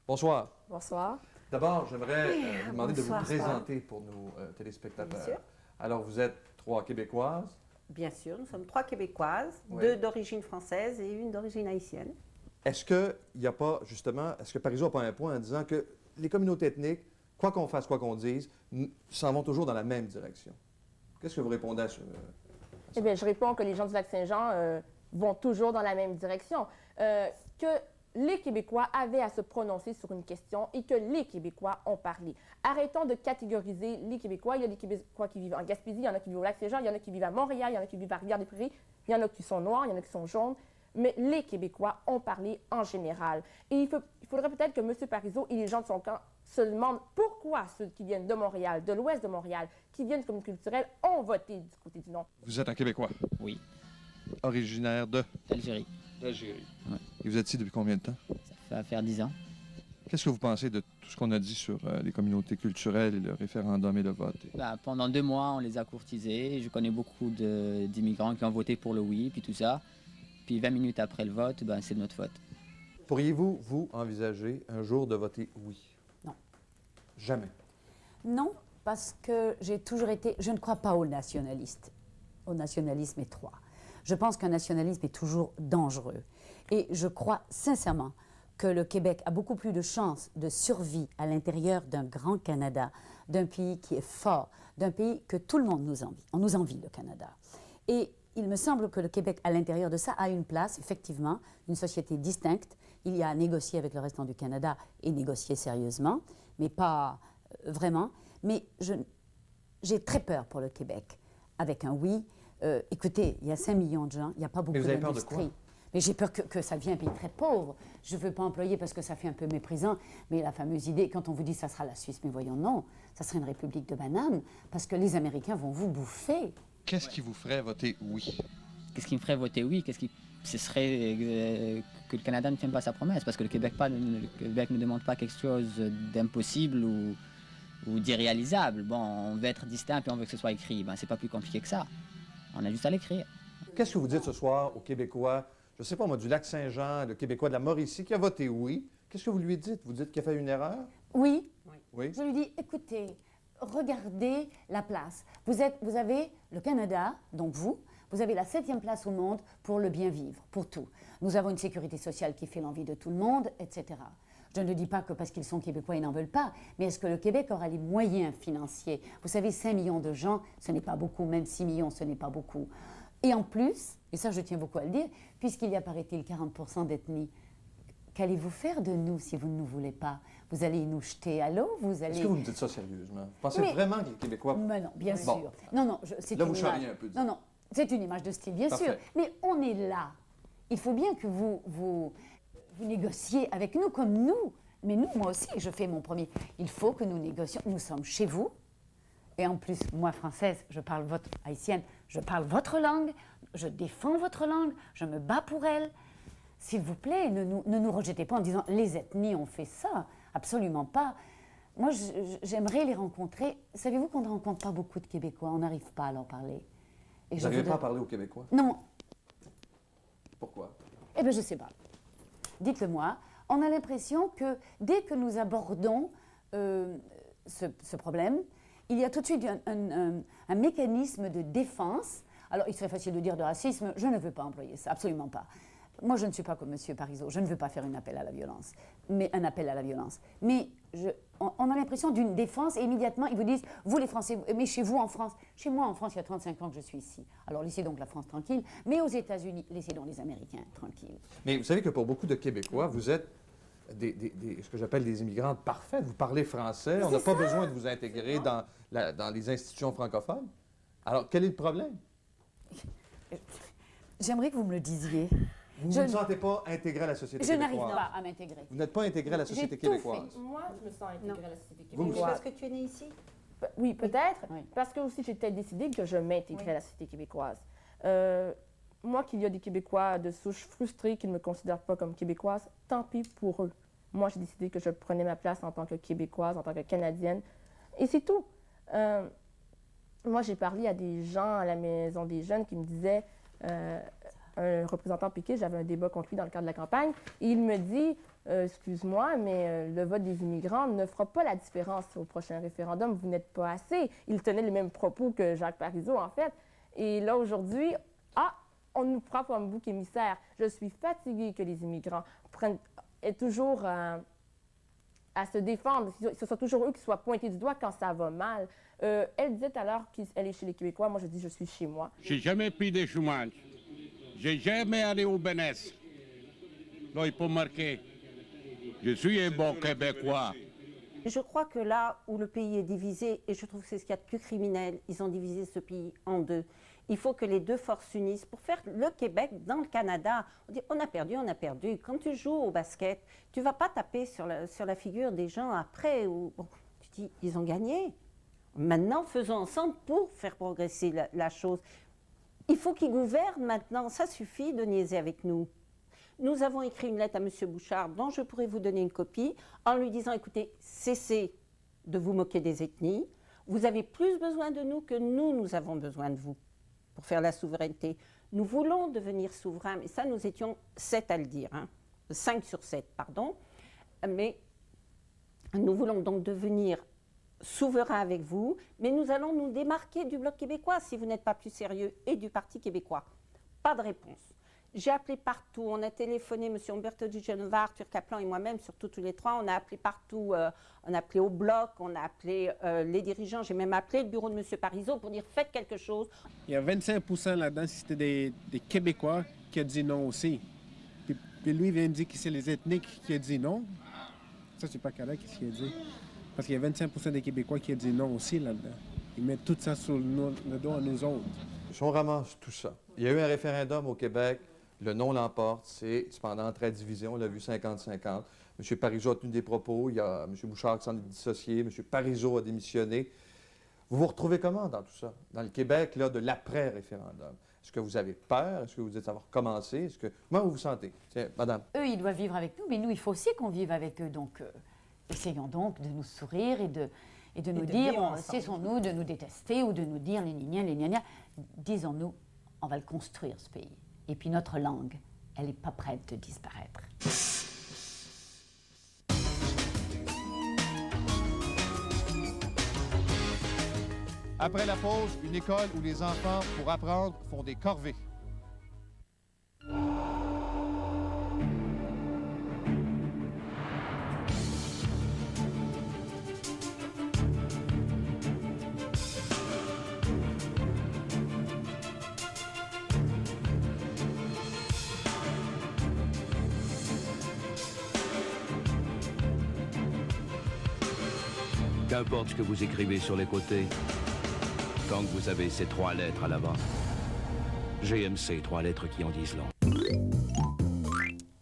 Bonsoir. Bonsoir. D'abord, j'aimerais vous demander de vous Bonsoir, présenter pour nos téléspectateurs. Bien sûr. Alors, vous êtes 3 Québécoises. Bien sûr, nous sommes 3 Québécoises, Oui. 2 d'origine française et une d'origine haïtienne. Est-ce qu'il n'y a pas, justement, est-ce que Parizeau n'a pas un point en disant que les communautés ethniques, quoi qu'on fasse, quoi qu'on dise, s'en vont toujours dans la même direction? Qu'est-ce que vous répondez à ça? Eh bien, je réponds que les gens du Lac-Saint-Jean vont toujours dans la même direction. Que les Québécois avaient à se prononcer sur une question et que les Québécois ont parlé. Arrêtons de catégoriser les Québécois. Il y a des Québécois qui vivent en Gaspésie, il y en a qui vivent au Lac-Saint-Jean, il y en a qui vivent à Montréal, il y en a qui vivent à Rivière-des-Prairies, il y en a qui sont noirs, il y en a qui sont jaunes. Mais les Québécois ont parlé en général. Et il faudrait peut-être que M. Parizeau et les gens de son camp se demandent pourquoi ceux qui viennent de Montréal, de l'ouest de Montréal, qui viennent du communauté culturelle, ont voté du côté du non. Vous êtes un Québécois, Oui, originaire de d'Algérie. d'Algérie. Ouais. Et vous êtes ici depuis combien de temps? Ça va faire 10 ans. Qu'est-ce que vous pensez de tout ce qu'on a dit sur les communautés culturelles et le référendum et le vote? Pendant 2 mois, on les a courtisés. Je connais beaucoup d'immigrants qui ont voté pour le oui, puis tout ça. Puis 20 minutes après le vote, c'est de notre faute. Pourriez-vous, vous, envisager un jour de voter oui? Non. Jamais. Non, parce que j'ai toujours été... Je ne crois pas aux nationalistes. Au nationalisme étroit. Je pense qu'un nationalisme est toujours dangereux. Et je crois sincèrement que le Québec a beaucoup plus de chances de survie à l'intérieur d'un grand Canada, d'un pays qui est fort, d'un pays que tout le monde nous envie. On nous envie, le Canada. Et il me semble que le Québec, à l'intérieur de ça, a une place, effectivement, une société distincte. Il y a à négocier avec le restant du Canada et négocier sérieusement, mais pas vraiment. Mais j'ai très peur pour le Québec. Avec un oui, écoutez, il y a 5 millions de gens, il n'y a pas beaucoup avez peur de quoi? d'industrie. Mais j'ai peur que ça devienne un pays très pauvre. Je ne veux pas employer parce que ça fait un peu méprisant, mais la fameuse idée, quand on vous dit que ça sera la Suisse, mais voyons, non, ça serait une république de bananes, parce que les Américains vont vous bouffer. Qu'est-ce qui vous ferait voter oui? Qu'est-ce qui me ferait voter oui? Ce serait que le Canada ne tienne pas sa promesse, parce que le Québec ne demande pas quelque chose d'impossible ou d'irréalisable. Bon, on veut être distinct et on veut que ce soit écrit. C'est pas plus compliqué que ça. On a juste à l'écrire. Qu'est-ce que vous dites ce soir aux Québécois, je ne sais pas moi, du Lac-Saint-Jean, le Québécois de la Mauricie qui a voté oui? Qu'est-ce que vous lui dites? Vous dites qu'il a fait une erreur? Oui, Oui. je lui dis, écoutez, regardez la place. Vous avez le Canada, donc vous avez la 7e place au monde pour le bien vivre, pour tout. Nous avons une sécurité sociale qui fait l'envie de tout le monde, etc. Je ne dis pas que parce qu'ils sont québécois, ils n'en veulent pas, mais est-ce que le Québec aura les moyens financiers? Vous savez, 5 millions de gens, ce n'est pas beaucoup, même 6 millions, ce n'est pas beaucoup. Et en plus, et ça je tiens beaucoup à le dire, puisqu'il y a, paraît-il, 40% d'ethnie, qu'allez-vous faire de nous si vous ne nous voulez pas? Vous allez nous jeter à l'eau? Est-ce que vous me dites ça sérieusement? Vous pensez Mais- vraiment que les Québécois... Mais non, bien Bon. sûr. Non, c'est Là, une vous image. charriez un peu, disons. Non, c'est une image de style, bien Parfait. sûr. Mais on est là. Il faut bien que vous négociez avec nous comme nous. Mais nous, moi aussi, je fais mon premier. Il faut que nous négocions. Nous sommes chez vous. Et en plus, moi, française, je parle votre haïtienne, je parle votre langue, je défends votre langue, je me bats pour elle. S'il vous plaît, ne nous rejetez pas en disant les ethnies ont fait ça. Absolument pas. Moi, j'aimerais les rencontrer. Savez-vous qu'on ne rencontre pas beaucoup de Québécois? On n'arrive pas à leur parler. Et Vous je n'arrivez voudrais- pas à parler aux Québécois? Non. Pourquoi? Eh bien, je ne sais pas. Dites-le moi. On a l'impression que dès que nous abordons ce problème, il y a tout de suite un mécanisme de défense. Alors, il serait facile de dire de racisme. Je ne veux pas employer ça, absolument pas. Moi, je ne suis pas comme M. Parizeau. Je ne veux pas faire un appel à la violence. Mais on a l'impression d'une défense et immédiatement, ils vous disent, vous les Français, mais chez vous en France, chez moi en France, il y a 35 ans que je suis ici. Alors, laissez donc la France tranquille. Mais aux États-Unis, laissez donc les Américains tranquilles. Mais vous savez que pour beaucoup de Québécois, vous êtes ce que j'appelle des immigrantes parfaites. Vous parlez français, on n'a pas besoin de vous intégrer dans les institutions francophones. Alors, quel est le problème? J'aimerais que vous me le disiez. Vous ne vous sentez pas intégré à la société Je québécoise? n'arrive pas à m'intégrer. Vous n'êtes pas intégré à la société J'ai tout québécoise? Moi, je me sens intégrée à la société Vous, québécoise. Parce que tu es né ici? Oui, peut-être, Oui. parce que aussi j'étais décidée que je m'intégrais à la société québécoise. Moi, qu'il y a des Québécois de souche frustrés qui ne me considèrent pas comme québécoise, tant pis pour eux. Moi, j'ai décidé que je prenais ma place en tant que Québécoise, en tant que Canadienne, et c'est tout. Moi, j'ai parlé à des gens à la Maison des Jeunes qui me disaient, un représentant piqué, j'avais un débat contre lui dans le cadre de la campagne, et il me dit, excuse-moi, mais le vote des immigrants ne fera pas la différence au prochain référendum. Vous n'êtes pas assez. Il tenait les mêmes propos que Jacques Parizeau, en fait. Et là, aujourd'hui, on nous prend comme bouc émissaire. Je suis fatiguée que les immigrants aient toujours à se défendre. Ce sont toujours eux qui soient pointés du doigt quand ça va mal. Elle disait tout à l'heure qu'elle est chez les Québécois. Moi, je dis je suis chez moi. J'ai jamais pris de chômage. J'ai jamais allé au Bénès. Là, il faut marquer. Je suis un bon Québécois. Je crois que là où le pays est divisé, et je trouve que c'est ce qu'il y a de plus criminel, ils ont divisé ce pays en deux. Il faut que les deux forces s'unissent pour faire le Québec dans le Canada. On dit on a perdu, on a perdu. Quand tu joues au basket, tu ne vas pas taper sur la figure des gens après. Bon, tu dis ils ont gagné. Maintenant, faisons ensemble pour faire progresser la chose. Il faut qu'ils gouvernent maintenant. Ça suffit de niaiser avec nous. Nous avons écrit une lettre à M. Bouchard, dont je pourrais vous donner une copie, en lui disant, écoutez, cessez de vous moquer des ethnies. Vous avez plus besoin de nous que nous avons besoin de vous pour faire la souveraineté. Nous voulons devenir souverains, mais ça, nous étions 7 à le dire, 5 sur 7, pardon. Mais nous voulons donc devenir souverains avec vous, mais nous allons nous démarquer du Bloc québécois si vous n'êtes pas plus sérieux et du Parti québécois. Pas de réponse. J'ai appelé partout, on a téléphoné, M. Umberto Di Genova, Arthur Kaplan et moi-même, surtout tous les trois, on a appelé partout, on a appelé au Bloc, on a appelé les dirigeants, j'ai même appelé le bureau de M. Parizeau pour dire faites quelque chose. Il y a 25% là-dedans, c'était des Québécois qui ont dit non aussi. Puis lui vient de dire que c'est les ethniques qui ont dit non. Ça, c'est pas correct, qu'est-ce qu'il a dit. Parce qu'il y a 25% des Québécois qui ont dit non aussi là-dedans. Ils mettent tout ça sur le dos à nous autres. Si on ramasse tout ça, il y a eu un référendum au Québec, le non l'emporte, c'est cependant très divisé, on l'a vu 50-50. M. Parizeau a tenu des propos, il y a M. Bouchard qui s'en est dissocié, M. Parizeau a démissionné. Vous vous retrouvez comment dans tout ça? Dans le Québec, là, de l'après-référendum? Est-ce que vous avez peur? Est-ce que vous dites avoir commencé? Comment vous vous sentez? Tiens, madame. Eux, ils doivent vivre avec nous, mais nous, il faut aussi qu'on vive avec eux. Donc, essayons donc de nous sourire et de nous dire, cessons-nous de nous détester ou de nous dire les gna. Disons-nous, on va le construire, ce pays. Et puis notre langue, elle n'est pas prête de disparaître. Après la pause, une école où les enfants, pour apprendre, font des corvées. Qu'importe ce que vous écrivez sur les côtés, tant que vous avez ces 3 lettres à l'avant. GMC, 3 lettres qui en disent long.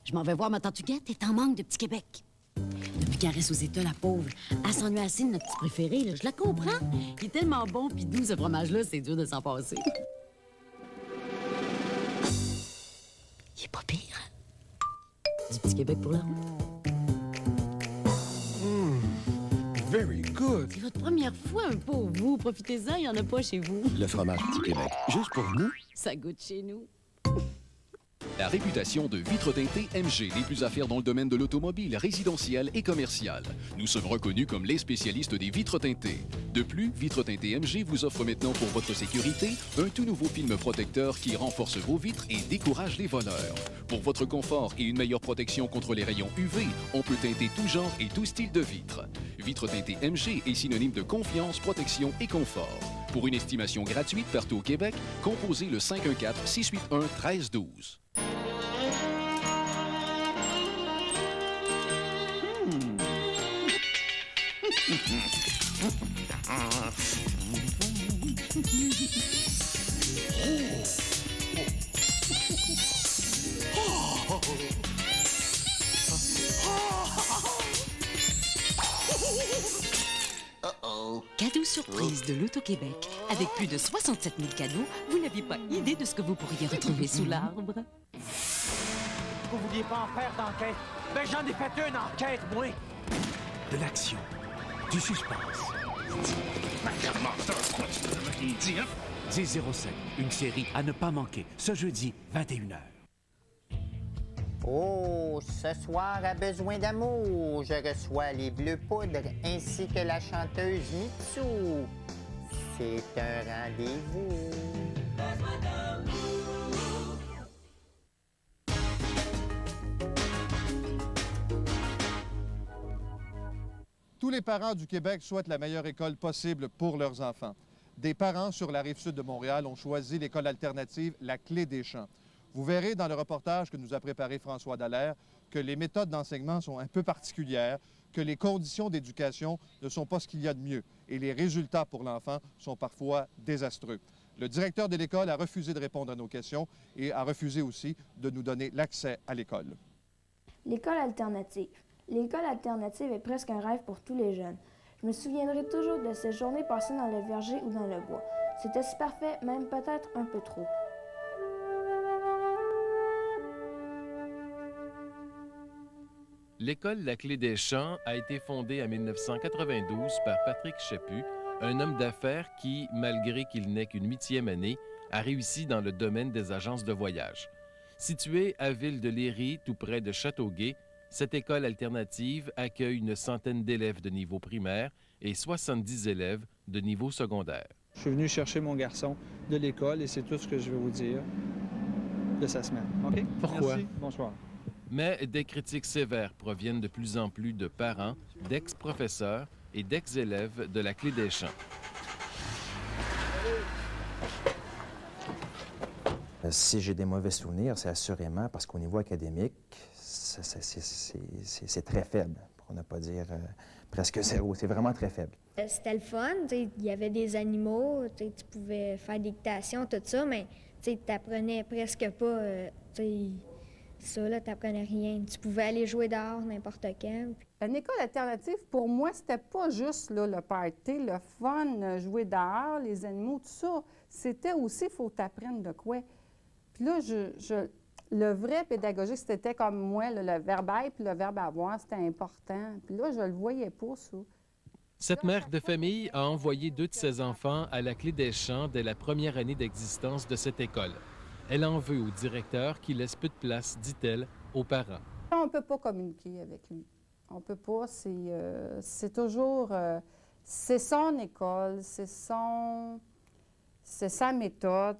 Je m'en vais voir ma tante Huguette, elle est en manque de Petit Québec. Depuis qu'elle reste aux États, la pauvre, elle s'ennuie assez de notre petit préféré, là. Je la comprends. Il est tellement bon pis doux, ce fromage-là, c'est dur de s'en passer. Il est pas pire. Du Petit Québec pour l'homme. Very good. C'est votre première fois, pour vous. Profitez-en, il n'y en a pas chez vous. Le fromage Petit Québec, juste pour nous. Ça goûte chez nous. La réputation de Vitres teintées MG, les plus à faire dans le domaine de l'automobile, résidentiel et commercial. Nous sommes reconnus comme les spécialistes des vitres teintées. De plus, Vitres teintées MG vous offre maintenant pour votre sécurité un tout nouveau film protecteur qui renforce vos vitres et décourage les voleurs. Pour votre confort et une meilleure protection contre les rayons UV, on peut teinter tout genre et tout style de vitres. Vitres teintées MG est synonyme de confiance, protection et confort. Pour une estimation gratuite partout au Québec, composez le 514-681-1312. Cadeau surprise de l'Auto-Québec. Avec plus de 67 000 cadeaux, vous n'aviez pas idée de ce que vous pourriez retrouver sous l'arbre. Vous vouliez pas en faire d'enquête? Ben j'en ai fait une enquête, moi! De l'action, du suspense. 1007, une série à ne pas manquer, ce jeudi, 21h. Oh, ce soir a besoin d'amour. Je reçois les Bleus Poudres ainsi que la chanteuse Mitsu. C'est un rendez-vous. Tous les parents du Québec souhaitent la meilleure école possible pour leurs enfants. Des parents sur la rive sud de Montréal ont choisi l'école alternative La Clé des Champs. Vous verrez dans le reportage que nous a préparé François Dallaire que les méthodes d'enseignement sont un peu particulières, que les conditions d'éducation ne sont pas ce qu'il y a de mieux et les résultats pour l'enfant sont parfois désastreux. Le directeur de l'école a refusé de répondre à nos questions et a refusé aussi de nous donner l'accès à l'école. L'école alternative. L'école alternative est presque un rêve pour tous les jeunes. Je me souviendrai toujours de ces journées passées dans le verger ou dans le bois. C'était si parfait, même peut-être un peu trop. L'école La Clé des Champs a été fondée en 1992 par Patrick Chaput, un homme d'affaires qui, malgré qu'il n'ait qu'une 8e année, a réussi dans le domaine des agences de voyage. Située à Ville-de-Léry, tout près de Châteauguay, cette école alternative accueille une centaine d'élèves de niveau primaire et 70 élèves de niveau secondaire. Je suis venu chercher mon garçon de l'école et c'est tout ce que je vais vous dire de sa semaine. OK? Pourquoi? Merci. Bonsoir. Mais des critiques sévères proviennent de plus en plus de parents, d'ex-professeurs et d'ex-élèves de la Clé des Champs. Si j'ai des mauvais souvenirs, c'est assurément parce qu'au niveau académique, c'est très faible, pour ne pas dire presque zéro. C'est vraiment très faible. C'était le fun, il y avait des animaux, tu pouvais faire des dictations, tout ça, mais tu n'apprenais presque pas ça, là, tu n'apprenais rien. Tu pouvais aller jouer dehors n'importe quand. Une école alternative, pour moi, c'était pas juste là, le party, le fun, jouer dehors, les animaux, tout ça. C'était aussi, il faut t'apprendre de quoi. Puis là, le vrai pédagogique, c'était comme moi, le verbe être puis le verbe avoir, c'était important. Puis là, je le voyais pas, ça. Cette mère de famille a envoyé 2 de ses enfants à la Clé des Champs dès la première année d'existence de cette école. Elle en veut au directeur qui laisse peu de place, dit-elle, aux parents. On ne peut pas communiquer avec lui. On ne peut pas. C'est toujours... c'est son école, c'est sa méthode.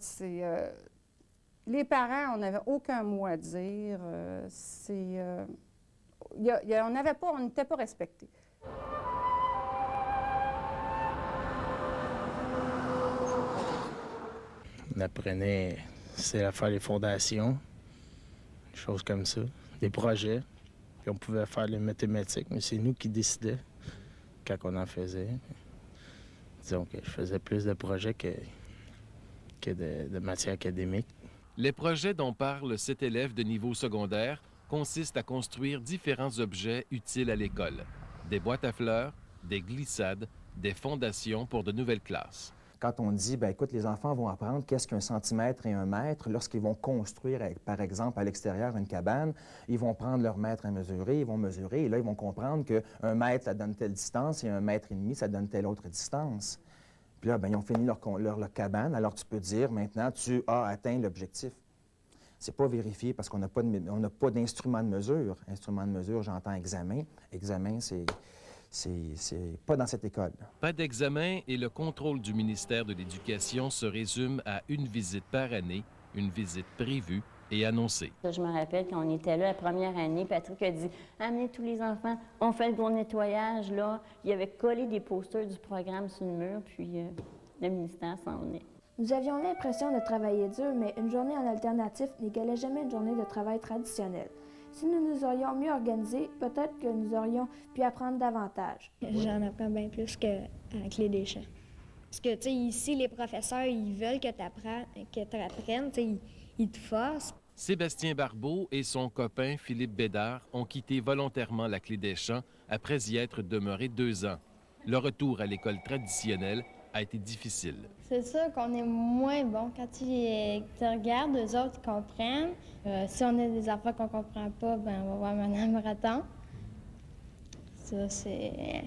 Les parents, on n'avait aucun mot à dire. On n'était pas respectés. On apprenait... C'est à faire les fondations, des choses comme ça, des projets. Puis on pouvait faire les mathématiques, mais c'est nous qui décidions quand on en faisait. Disons que je faisais plus de projets que de matières académiques. Les projets dont parle cet élève de niveau secondaire consistent à construire différents objets utiles à l'école. Des boîtes à fleurs, des glissades, des fondations pour de nouvelles classes. Quand on dit, bien, écoute, les enfants vont apprendre qu'est-ce qu'un centimètre et un mètre, lorsqu'ils vont construire, par exemple, à l'extérieur une cabane, ils vont prendre leur mètre à mesurer, ils vont mesurer, et là, ils vont comprendre qu'un mètre, ça donne telle distance, et 1,5 mètre, ça donne telle autre distance. Puis là, bien, ils ont fini leur cabane, alors tu peux dire, maintenant, tu as atteint l'objectif. C'est pas vérifié parce qu'on n'a pas d'instrument de mesure. Instrument de mesure, j'entends examen. Examen, c'est pas dans cette école. Pas d'examen et le contrôle du ministère de l'Éducation se résume à une visite par année, une visite prévue et annoncée. Je me rappelle quand on était là la première année, Patrick a dit « Amenez tous les enfants, on fait le gros nettoyage. » Là, il avait collé des posters du programme sur le mur, puis le ministère s'en venait. Nous avions l'impression de travailler dur, mais une journée en alternatif n'égalait jamais une journée de travail traditionnelle. Si nous nous aurions mieux organisés, peut-être que nous aurions pu apprendre davantage. J'en apprends bien plus qu'à la Clé des Champs. Parce que, tu sais, ici, les professeurs, ils veulent que tu apprennes, tu sais, ils te forcent. Sébastien Barbeau et son copain Philippe Bédard ont quitté volontairement la Clé des Champs après y être demeurés 2 ans. Le retour à l'école traditionnelle a été difficile. C'est sûr qu'on est moins bon. Quand tu regardes, eux autres, ils comprennent. Si on a des affaires qu'on comprend pas, ben on va voir Mme Raton. Ça, c'est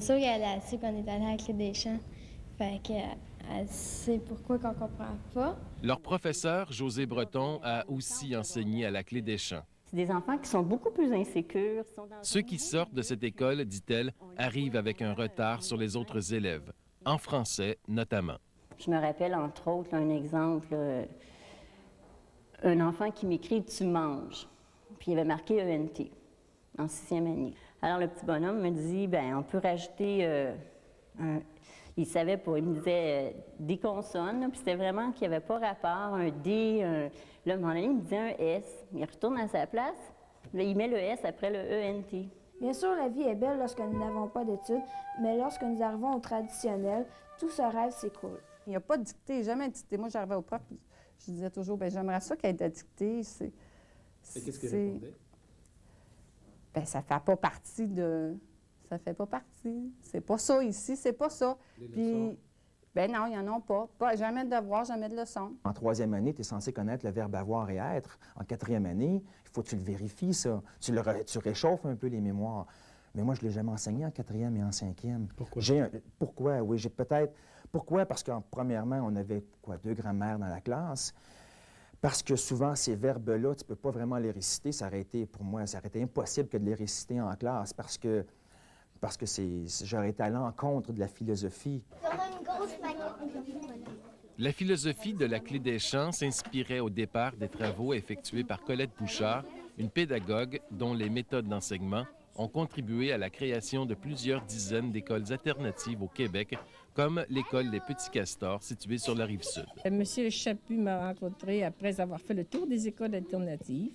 sûr qu'elle a su qu'on est allé à la Clé des Champs. Fait qu'elle sait pourquoi qu'on comprend pas. Leur professeur, José Breton, a aussi enseigné à la Clé des Champs. C'est des enfants qui sont beaucoup plus insécures. Ceux qui sortent de cette école, dit-elle, arrivent avec un retard sur les autres élèves, en français notamment. Je me rappelle, entre autres, un exemple, un enfant qui m'écrit « Tu manges », puis il avait marqué ENT en 6e année. Alors le petit bonhomme me dit, bien, on peut rajouter il savait pas, il me disait des consonnes, puis c'était vraiment qu'il n'y avait pas rapport, un D, là, à un moment donné, il me disait un S. Il retourne à sa place, là, il met le S après le ENT. Bien sûr, la vie est belle lorsque nous n'avons pas d'études, mais lorsque nous arrivons au traditionnel, tout ce rêve s'écroule. Il n'y a pas de dictée, jamais de dictée. Moi, j'arrivais au prof, je disais toujours, bien, j'aimerais ça qu'il y ait de la dictée. Qu'est-ce qu'il répondait? Bien, ça fait pas partie de... Ça fait pas partie. C'est pas ça ici, c'est pas ça. Puis, ben non, il n'y en a pas. Jamais de devoir, jamais de leçons. En 3e année, tu es censé connaître le verbe avoir et être. En 4e année, il faut que tu le vérifies, ça. Tu réchauffes un peu les mémoires. Mais moi, je ne l'ai jamais enseigné en 4e et en 5e. Pourquoi? Pourquoi? Oui, j'ai peut-être... Pourquoi? Parce qu'en premièrement, on avait, 2 grammaires dans la classe. Parce que souvent, ces verbes-là, tu ne peux pas vraiment les réciter. Ça aurait été, pour moi, ça aurait été impossible que de les réciter en classe parce que j'aurais été à l'encontre de la philosophie. La philosophie de la Clé des Champs s'inspirait au départ des travaux effectués par Colette Bouchard, une pédagogue dont les méthodes d'enseignement ont contribué à la création de plusieurs dizaines d'écoles alternatives au Québec, comme l'école des Petits Castors, située sur la Rive-Sud. Monsieur Chaput m'a rencontré après avoir fait le tour des écoles alternatives.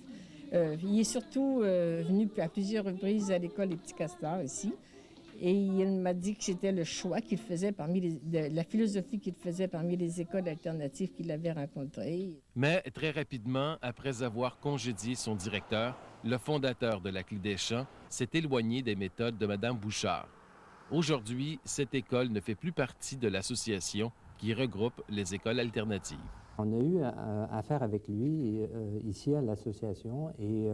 Il est surtout venu à plusieurs reprises à l'école des Petits Castors ici. Et il m'a dit que c'était le choix qu'il faisait la philosophie qu'il faisait parmi les écoles alternatives qu'il avait rencontrées. Mais très rapidement, après avoir congédié son directeur, le fondateur de la Clé des Champs s'est éloigné des méthodes de Mme Bouchard. Aujourd'hui, cette école ne fait plus partie de l'association qui regroupe les écoles alternatives. On a eu affaire avec lui ici à l'association et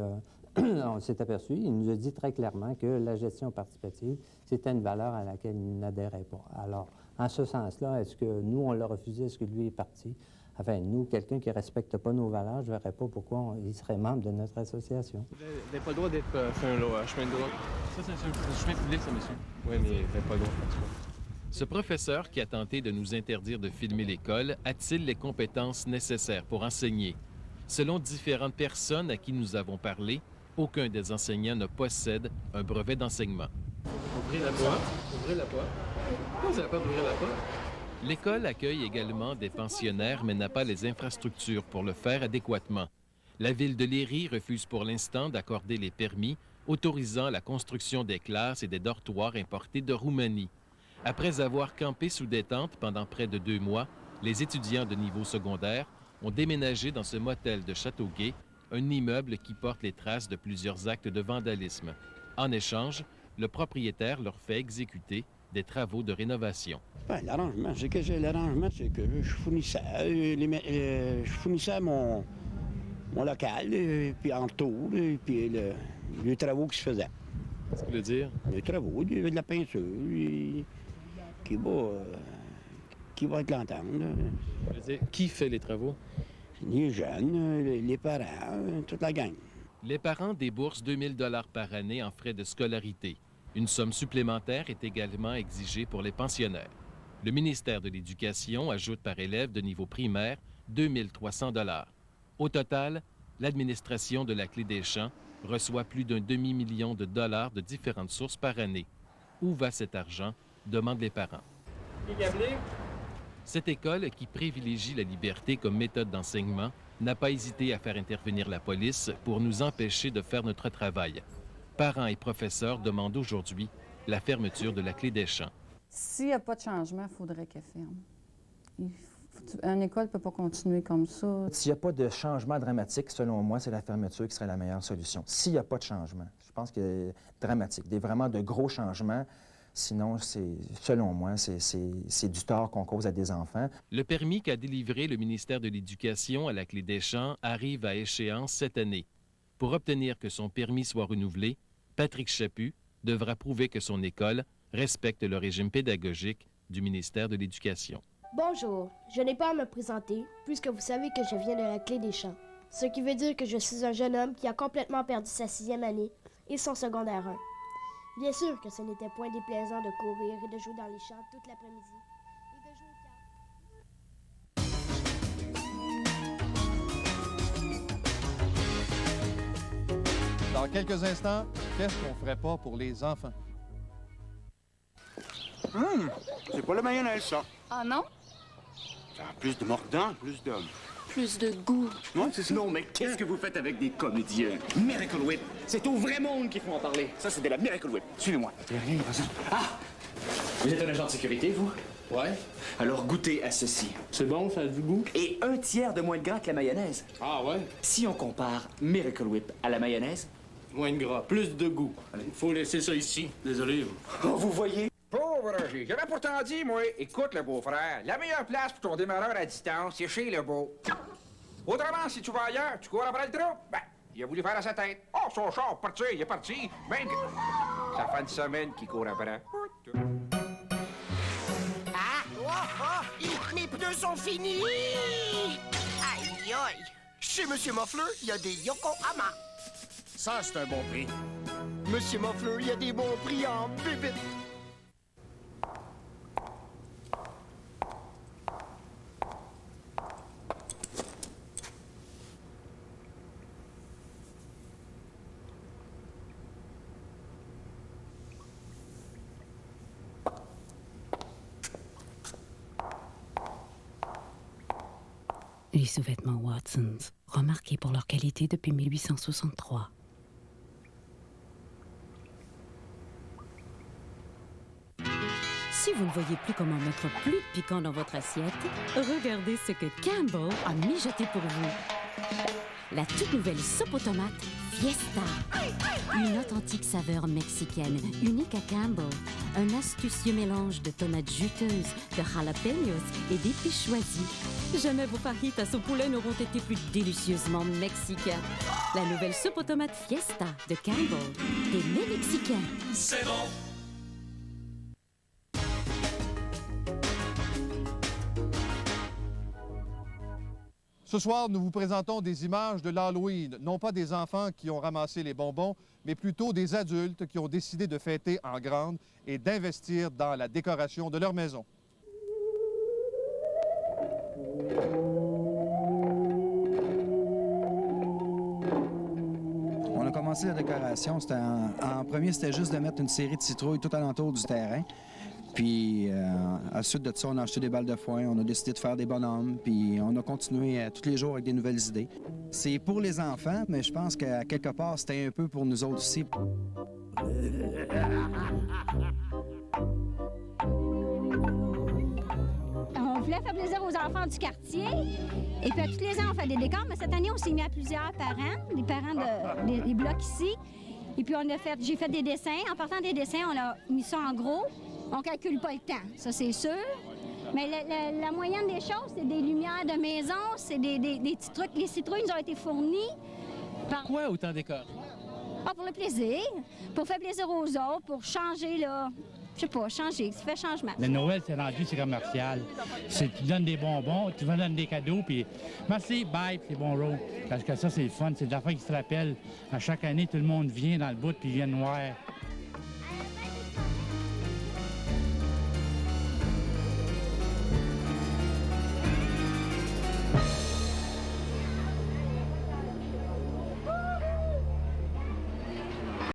on s'est aperçu, il nous a dit très clairement que la gestion participative, c'était une valeur à laquelle il n'adhérait pas. Alors, en ce sens-là, est-ce que nous, on l'a refusé, est-ce que lui est parti? Enfin, nous, quelqu'un qui ne respecte pas nos valeurs, je ne verrais pas pourquoi il serait membre de notre association. Vous n'avez pas le droit d'être sur un chemin de droite. Ça, c'est un chemin public, ça, monsieur. Oui, mais vous n'avez pas le droit. Ce professeur qui a tenté de nous interdire de filmer l'école a-t-il les compétences nécessaires pour enseigner? Selon différentes personnes à qui nous avons parlé, aucun des enseignants ne possède un brevet d'enseignement. Ouvrez la porte. Ouvrez la porte. Pourquoi vous n'avez pas d'ouvrir la porte? L'école accueille également des pensionnaires, mais n'a pas les infrastructures pour le faire adéquatement. La ville de Léry refuse pour l'instant d'accorder les permis autorisant la construction des classes et des dortoirs importés de Roumanie. Après avoir campé sous des tentes pendant près de 2 mois, les étudiants de niveau secondaire ont déménagé dans ce motel de Châteauguay, un immeuble qui porte les traces de plusieurs actes de vandalisme. En échange, le propriétaire leur fait exécuter des travaux de rénovation. Ben, l'arrangement, c'est que je fournissais mon local, puis en tour, puis les travaux qui se faisaient. Qu'est-ce que vous voulez dire? Les travaux, il y avait de la peinture, qui va être l'entente. Qui fait les travaux? Les jeunes, les parents, toute la gang. Les parents déboursent 2 000 $ par année en frais de scolarité. Une somme supplémentaire est également exigée pour les pensionnaires. Le ministère de l'Éducation ajoute par élève de niveau primaire 2 300 $. Au total, l'administration de la Clé des Champs reçoit plus d'un demi-million de dollars de différentes sources par année. Où va cet argent? Demandent les parents. Cette école, qui privilégie la liberté comme méthode d'enseignement, n'a pas hésité à faire intervenir la police pour nous empêcher de faire notre travail. Parents et professeurs demandent aujourd'hui la fermeture de la Clé des Champs. S'il n'y a pas de changement, il faudrait qu'elle ferme. Une école ne peut pas continuer comme ça. S'il n'y a pas de changement dramatique, selon moi, c'est la fermeture qui serait la meilleure solution. S'il n'y a pas de changement, je pense que dramatique, vraiment de gros changements. Sinon, selon moi, c'est du tort qu'on cause à des enfants. Le permis qu'a délivré le ministère de l'Éducation à la Clé des Champs arrive à échéance cette année. Pour obtenir que son permis soit renouvelé, Patrick Chaput devra prouver que son école respecte le régime pédagogique du ministère de l'Éducation. Bonjour, je n'ai pas à me présenter puisque vous savez que je viens de la Clé des Champs. Ce qui veut dire que je suis un jeune homme qui a complètement perdu sa 6e année et son secondaire 1. Bien sûr que ce n'était point déplaisant de courir et de jouer dans les champs toute l'après-midi. Dans quelques instants, qu'est-ce qu'on ferait pas pour les enfants? C'est pas la mayonnaise, ça. Ah non? Ça a plus de mordant, plus d'hommes. Plus de goût. Non, c'est non, mais qu'est-ce que vous faites avec des comédiens? Miracle Whip, c'est au vrai monde qu'il faut en parler. Ça, c'est de la Miracle Whip. Suivez-moi. Il y a rien, ça. Ah! Vous êtes un agent de sécurité, vous? Ouais. Alors goûtez à ceci. C'est bon, ça a du goût? Et 1/3 de moins de gras que la mayonnaise. Ah ouais? Si on compare Miracle Whip à la mayonnaise... Moins de gras, plus de goût. Il faut laisser ça ici. Désolé. Oh, vous voyez? Pauvre Roger, j'avais pourtant dit, moi, écoute le beau-frère, la meilleure place pour ton démarreur à distance, c'est chez le beau. Autrement, si tu vas ailleurs, tu cours après le trou, ben, il a voulu faire à sa tête. Oh, son char, parti, il est parti. Ben, ça fait une semaine qu'il court après. Ah! Oh! Mes pneus sont finis! Aïe, aïe! Chez Monsieur Moffler, il y a des Yokohama. Ça, c'est un bon prix. Monsieur Moffler, il y a des bons prix en bébite. Les sous-vêtements Watsons, remarqués pour leur qualité depuis 1863. Si vous ne voyez plus comment mettre plus de piquant dans votre assiette, regardez ce que Campbell a mijoté pour vous. La toute nouvelle soupe aux tomates Fiesta. Une authentique saveur mexicaine, unique à Campbell. Un astucieux mélange de tomates juteuses, de jalapenos et d'épices choisies. Jamais vos fajitas au poulet n'auront été plus délicieusement mexicains. La nouvelle soupe aux tomates Fiesta de Campbell. Des mets mexicains. C'est bon! Ce soir, nous vous présentons des images de l'Halloween, non pas des enfants qui ont ramassé les bonbons, mais plutôt des adultes qui ont décidé de fêter en grande et d'investir dans la décoration de leur maison. On a commencé la décoration. En premier, c'était juste de mettre une série de citrouilles tout alentour du terrain. Puis, ensuite de ça, on a acheté des balles de foin, on a décidé de faire des bonhommes, puis on a continué tous les jours avec des nouvelles idées. C'est pour les enfants, mais je pense qu'à quelque part, c'était un peu pour nous autres aussi. On voulait faire plaisir aux enfants du quartier. Et puis, tous les ans, on fait des décors, mais cette année, on s'est mis à plusieurs parents, les parents des blocs ici. Et puis, j'ai fait des dessins. En partant des dessins, on a mis ça en gros. On calcule pas le temps, ça c'est sûr. Mais la moyenne des choses, c'est des lumières de maison, c'est des petits trucs. Les citrouilles nous ont été fournies par... Pourquoi autant d'écoles? Ah, pour le plaisir, pour faire plaisir aux autres, pour changer, là. Je sais pas, changer, ça fait changement. Le Noël, c'est rendu, c'est commercial. Tu donnes des bonbons, tu vas donner des cadeaux, puis merci, bye, puis c'est bon road. Parce que ça, c'est le fun, c'est des affaires qui se rappellent. À chaque année, tout le monde vient dans le bout, puis ils viennent voir.